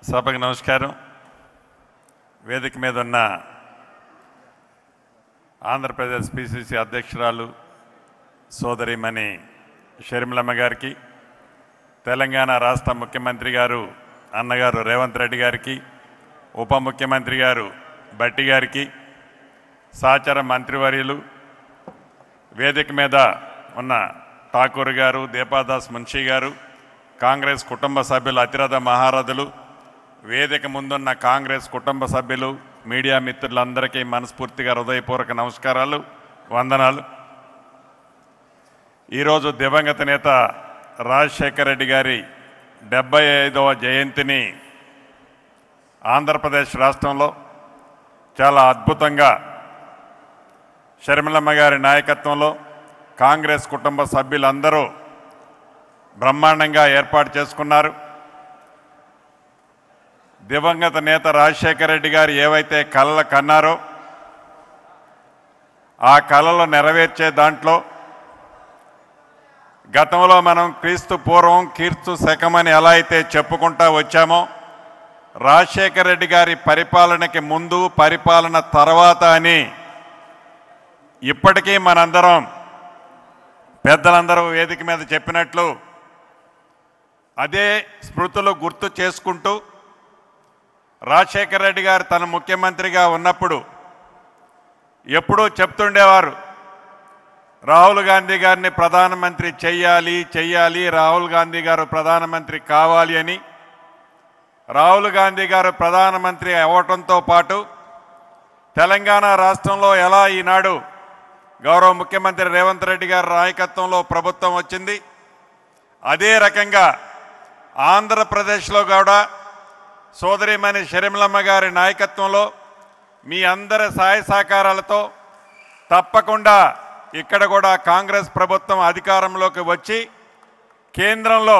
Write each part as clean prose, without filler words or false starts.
సభకు నమస్కారం. వేదిక మీద ఉన్న ఆంధ్రప్రదేశ్ పిసిసి అధ్యక్షురాలు సోదరిమణి షర్మిలమ్మ గారికి, తెలంగాణ రాష్ట్ర ముఖ్యమంత్రి గారు అన్నగారు రేవంత్ రెడ్డి గారికి, ఉప ముఖ్యమంత్రి గారు బట్టి గారికి, సహచర మంత్రివర్యులు, వేదిక మీద ఉన్న ఠాకూర్ గారు, దీపాదాస్ మున్షి గారు, కాంగ్రెస్ కుటుంబ సభ్యులు, అతిరథ మహారథులు, వేదిక ముందున్న కాంగ్రెస్ కుటుంబ సభ్యులు, మీడియా మిత్రులందరికీ మనస్ఫూర్తిగా హృదయపూర్వక నమస్కారాలు, వందనాలు. ఈరోజు దివంగత నేత రాజశేఖర రెడ్డి గారి 75వ జయంతిని ఆంధ్రప్రదేశ్ రాష్ట్రంలో చాలా అద్భుతంగా షర్మిలమ్మ గారి నాయకత్వంలో కాంగ్రెస్ కుటుంబ సభ్యులందరూ బ్రహ్మాండంగా ఏర్పాటు చేసుకున్నారు. దివంగత నేత రాజశేఖర రెడ్డి గారు ఏవైతే కలలు కన్నారో ఆ కలలు నెరవేర్చే దాంట్లో గతంలో మనం క్రీస్తు పూర్వం కీర్తు శకమని ఎలా అయితే చెప్పుకుంటా వచ్చామో, రాజశేఖర రెడ్డి గారి పరిపాలనకి ముందు, పరిపాలన తర్వాత అని ఇప్పటికీ మనందరం పెద్దలందరూ వేదిక మీద చెప్పినట్లు అదే స్మృతులు గుర్తు చేసుకుంటూ, రాజశేఖర రెడ్డి గారు తన ముఖ్యమంత్రిగా ఉన్నప్పుడు ఎప్పుడూ చెప్తుండేవారు, రాహుల్ గాంధీ గారిని ప్రధానమంత్రి చెయ్యాలి, రాహుల్ గాంధీ గారు ప్రధానమంత్రి కావాలి అని. రాహుల్ గాంధీ గారు ప్రధానమంత్రి అవ్వటంతో పాటు తెలంగాణ రాష్ట్రంలో ఎలా ఈనాడు గౌరవ ముఖ్యమంత్రి రేవంత్ రెడ్డి గారి నాయకత్వంలో ప్రభుత్వం వచ్చింది, అదే రకంగా ఆంధ్రప్రదేశ్లో కూడా సోదరిమణి షర్మిలమ్మ గారి నాయకత్వంలో మీ అందరి సహాయ సహకారాలతో తప్పకుండా ఇక్కడ కూడా కాంగ్రెస్ ప్రభుత్వం అధికారంలోకి వచ్చి కేంద్రంలో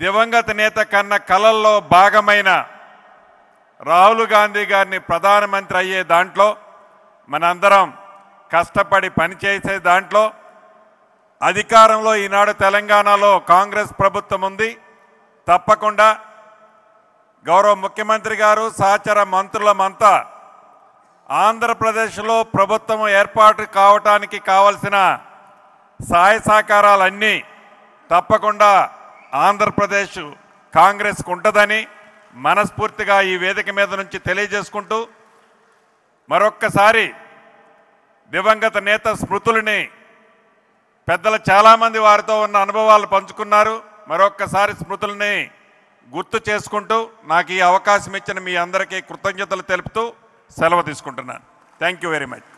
దివంగత నేత కన్న కలల్లో భాగమైన రాహుల్ గాంధీ గారిని ప్రధానమంత్రి అయ్యే దాంట్లో మనందరం కష్టపడి పనిచేసే దాంట్లో అధికారంలో ఈనాడు తెలంగాణలో కాంగ్రెస్ ప్రభుత్వం ఉంది. తప్పకుండా గౌరవ ముఖ్యమంత్రి గారు సహచర మంత్రులమంతా ఆంధ్రప్రదేశ్లో ప్రభుత్వం ఏర్పాటు కావటానికి కావలసిన సహాయ సహకారాలన్నీ తప్పకుండా ఆంధ్రప్రదేశ్ కాంగ్రెస్కు ఉంటుందని మనస్ఫూర్తిగా ఈ వేదిక మీద నుంచి తెలియజేసుకుంటూ, మరొక్కసారి దివంగత నేత స్మృతులని పెద్దలు చాలామంది వారితో ఉన్న అనుభవాలు పంచుకున్నారు. మరొక్కసారి స్మృతుల్ని గుర్తు చేసుకుంటూ నాకు ఈ అవకాశం ఇచ్చిన మీ అందరికీ కృతజ్ఞతలు తెలుపుతూ సెలవు తీసుకుంటున్నాను. Thank you very much.